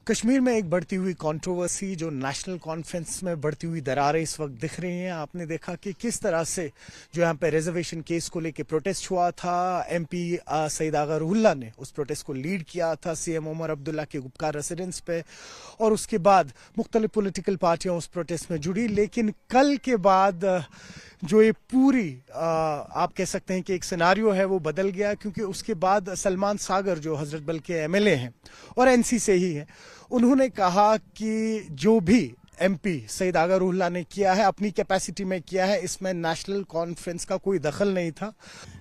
کشمیر میں ایک بڑھتی ہوئی کنٹروورسی جو نیشنل کانفرنس میں بڑھتی ہوئی دراریں اس وقت دکھ رہی ہیں. آپ نے دیکھا کہ کس طرح سے جو یہاں پہ ریزرویشن کیس کو لے کے پروٹیسٹ ہوا تھا. ایم پی سعید آغا روح اللہ نے اس پروٹیسٹ کو لیڈ کیا تھا سی ایم عمر عبداللہ کے گپکار ریسیڈنس پہ, اور اس کے بعد مختلف پولیٹیکل پارٹیاں اس پروٹیسٹ میں جڑی. لیکن کل کے بعد جو یہ پوری آپ کہہ سکتے ہیں کہ ایک سیناریو ہے وہ بدل گیا, کیونکہ اس کے بعد سلمان ساگر جو حضرت بل کے ایم ایل اے ہیں اور این سی سے ہی ہیں, انہوں نے کہا کہ جو بھی ایم پی سعید آغا روح اللہ نے کیا ہے اپنی کیپیسٹی میں کیا ہے, اس میں نیشنل کانفرنس کا کوئی دخل نہیں تھا.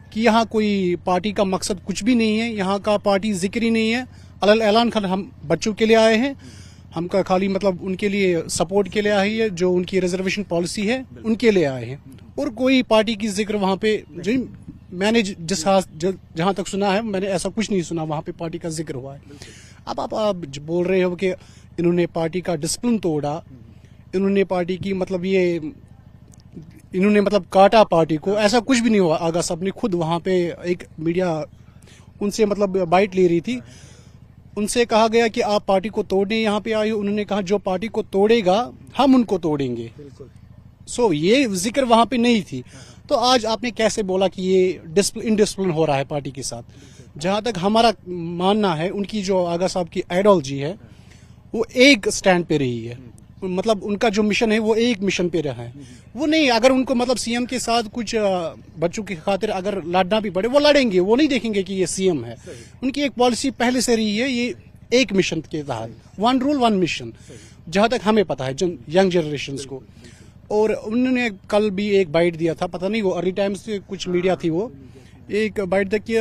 کہ یہاں کوئی پارٹی کا مقصد کچھ بھی نہیں ہے, یہاں کا پارٹی ذکر ہی نہیں ہے. علل اعلان ہم بچوں کے لیے آئے ہیں, ہم کا خالی مطلب ان کے لیے سپورٹ کے لیے آئی ہے, جو ان کی ریزرویشن پالیسی ہے ان کے لیے آئے ہیں. اور کوئی پارٹی کی ذکر وہاں پہ میں نے جہاں تک سنا ہے, میں نے ایسا کچھ نہیں سنا وہاں پہ پارٹی کا ذکر ہوا ہے. اب آپ بول رہے ہو کہ انہوں نے پارٹی کا ڈسپلن توڑا, انہوں نے پارٹی کی انہوں نے کاٹا پارٹی کو, ایسا کچھ بھی نہیں ہوا. آغا صاحب نے خود وہاں پہ ایک میڈیا ان سے بائٹ لے رہی تھی, ان سے کہا گیا کہ آپ پارٹی کو توڑنے یہاں پہ آئے. انہوں نے کہا جو پارٹی کو توڑے گا ہم ان کو توڑیں گے. سو یہ ذکر وہاں پہ نہیں تھی. تو آج آپ نے کیسے بولا کہ یہ انڈسپلن ہو رہا ہے پارٹی کے ساتھ؟ جہاں تک ہمارا ماننا ہے, ان کی جو آغا صاحب کی آئیڈیالوجی ہے وہ ایک سٹینڈ پہ رہی ہے. ان کا جو مشن ہے وہ ایک مشن پہ رہا ہے. وہ نہیں, اگر ان کو سی ایم کے ساتھ کچھ بچوں کی خاطر اگر لڑنا بھی پڑے وہ لڑیں گے, وہ نہیں دیکھیں گے کہ یہ سی ایم ہے. ان کی ایک پالیسی پہلے سے رہی ہے, یہ ایک مشن کے تحت, ون رول ون مشن, جہاں تک ہمیں پتا ہے ینگ جنریشنز کو. اور انہوں نے کل بھی ایک بائٹ دیا تھا, پتہ نہیں وہ ارلی ٹائمز سے کچھ میڈیا تھی, وہ ایک بائٹ تک کہ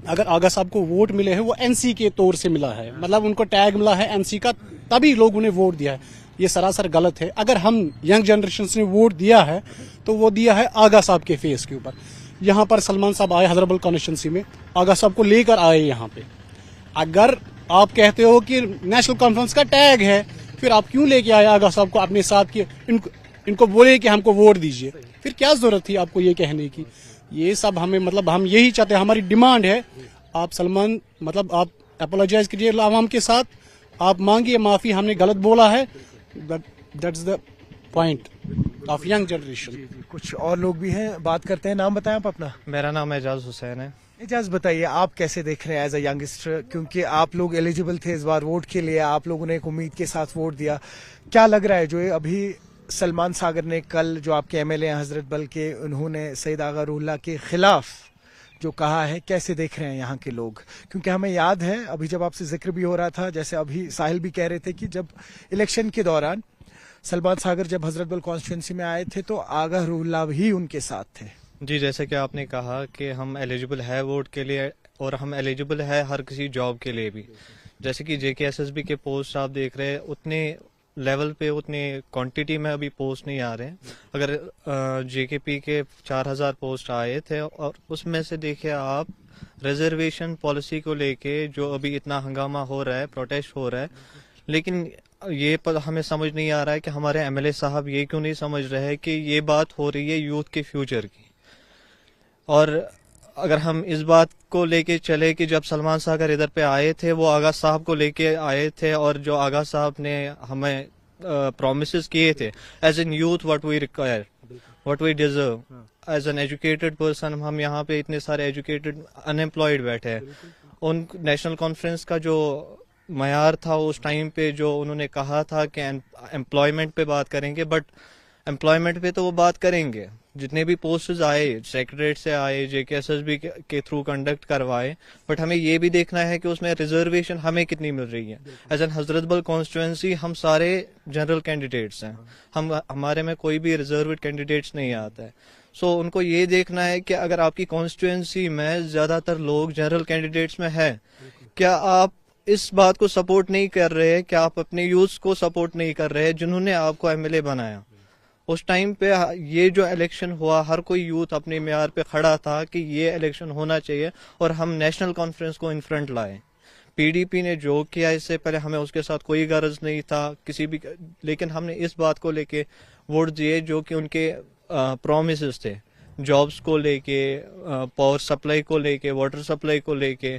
اگر آغا صاحب کو ووٹ ملے ہے وہ این سی کے طور سے ملا ہے, مطلب ان کو ٹیگ ملا ہے این سی کا, تبھی لوگ انہیں ووٹ دیا ہے. یہ سراسر غلط ہے. اگر ہم ینگ جنریشن نے ووٹ دیا ہے تو وہ دیا ہے آغا صاحب کے فیس کے اوپر. یہاں پر سلمان صاحب آئے حضرت بل کانسٹیچوئنسی میں, آغا صاحب کو لے کر آئے یہاں پہ. اگر آپ کہتے ہو کہ نیشنل کانفرنس کا ٹیگ ہے, پھر آپ کیوں لے کے آئے آغا صاحب کو اپنے ساتھ کہ ان کو بولے کہ ہم کو ووٹ دیجیے؟ پھر کیا ضرورت تھی آپ کو یہ کہنے کی؟ یہ سب ہمیں ہم یہی چاہتے ہیں, ہماری ڈیمانڈ ہے آپ سلمان آپ اپولوجائز کیجیے عوام کے ساتھ, آپ مانگیے معافی, ہم نے غلط بولا ہے. That's the point of young generation. کچھ اور لوگ بھی ہیں, بات کرتے ہیں. نام بتائیں آپ اپنا. میرا نام اعجاز حسین ہے. اعجاز بتائیے آپ کیسے دیکھ رہے ہیں ایز اے ینگسٹر, کیونکہ آپ لوگ ایلیجیبل تھے اس بار ووٹ کے لیے, آپ لوگوں نے ایک امید کے ساتھ ووٹ دیا. کیا لگ رہا ہے جو ابھی سلمان ساگر نے کل, جو آپ کے ایم ایل اے ہیں حضرت بل کے, انہوں نے سعید آغا روح اللہ کے خلاف جو کہا ہے, کیسے دیکھ رہے ہیں یہاں کے لوگ؟ کیونکہ ہمیں یاد ہے ابھی جب آپ سے ذکر بھی ہو رہا تھا, جیسے ابھی ساحل بھی کہہ رہے تھے کہ جب الیکشن کے دوران سلمان ساگر جب حضرت بل کانسٹیچوئنسی میں آئے تھے تو آغا روح اللہ بھی ان کے ساتھ تھے. جی, جیسے کہ آپ نے کہا کہ ہم ایلیجیبل ہے ووٹ کے لیے, اور ہم ایلیجیبل ہے ہر کسی جاب کے لیے بھی. جیسے کہ جے کے ایس ایس بی کے پوسٹ آپ دیکھ رہے ہیں, اتنے لیول پہ اتنی کوانٹٹی میں ابھی پوسٹ نہیں آ رہے ہیں. اگر جے کے پی کے 4000 پوسٹ آئے تھے, اور اس میں سے دیکھیں آپ ریزرویشن پالیسی کو لے کے جو ابھی اتنا ہنگامہ ہو رہا ہے, پروٹیسٹ ہو رہا ہے, لیکن یہ ہمیں سمجھ نہیں آ رہا ہے کہ ہمارے ایم ایل اے صاحب یہ کیوں نہیں سمجھ رہے کہ یہ بات ہو رہی ہے یوتھ کے فیوچر کی. اور اگر ہم اس بات کو لے کے چلے کہ جب سلمان ساگر ادھر پہ آئے تھے وہ آغا صاحب کو لے کے آئے تھے, اور جو آغا صاحب نے ہمیں پرومسز کیے تھے as an youth, what we require, what we deserve as an educated person. ہم یہاں پہ اتنے سارے ایجوکیٹڈ ان امپلائڈ بیٹھے ہیں. ان نیشنل کانفرنس کا جو معیار تھا اس ٹائم پہ, جو انہوں نے کہا تھا کہ امپلائمنٹ پہ بات کریں گے, بٹ امپلائمنٹ پہ تو وہ بات کریں گے, جتنے بھی پوسٹز آئے سیکریٹریٹ سے آئے, جے کے ایس ایس بی کے تھرو کنڈکٹ کروائے, بٹ ہمیں یہ بھی دیکھنا ہے کہ اس میں ریزرویشن ہمیں کتنی مل رہی ہے. ایز این حضرت بل کانسٹیچوئنسی ہم سارے جنرل کینڈیڈیٹس ہیں, ہمارے میں کوئی بھی ریزروڈ کینڈیڈیٹس نہیں آتا ہے. سو ان کو یہ دیکھنا ہے کہ اگر آپ کی کانسٹیچوئنسی میں زیادہ تر لوگ جنرل کینڈیڈیٹس میں ہے, کیا آپ اس بات کو سپورٹ نہیں کر رہے, کیا آپ اپنے یوتھ کو سپورٹ نہیں کر رہے جنہوں نے آپ کو ایم ایل اے بنایا؟ اس ٹائم پہ یہ جو الیکشن ہوا, ہر کوئی یوتھ اپنے معیار پہ کھڑا تھا کہ یہ الیکشن ہونا چاہیے, اور ہم نیشنل کانفرنس کو ان فرنٹ لائے. پی ڈی پی نے جو کیا اس سے پہلے ہمیں اس کے ساتھ کوئی غرض نہیں تھا کسی بھی, لیکن ہم نے اس بات کو لے کے ووٹ دیے جو کہ ان کے پرومسز تھے, جابس کو لے کے, پاور سپلائی کو لے کے, واٹر سپلائی کو لے کے,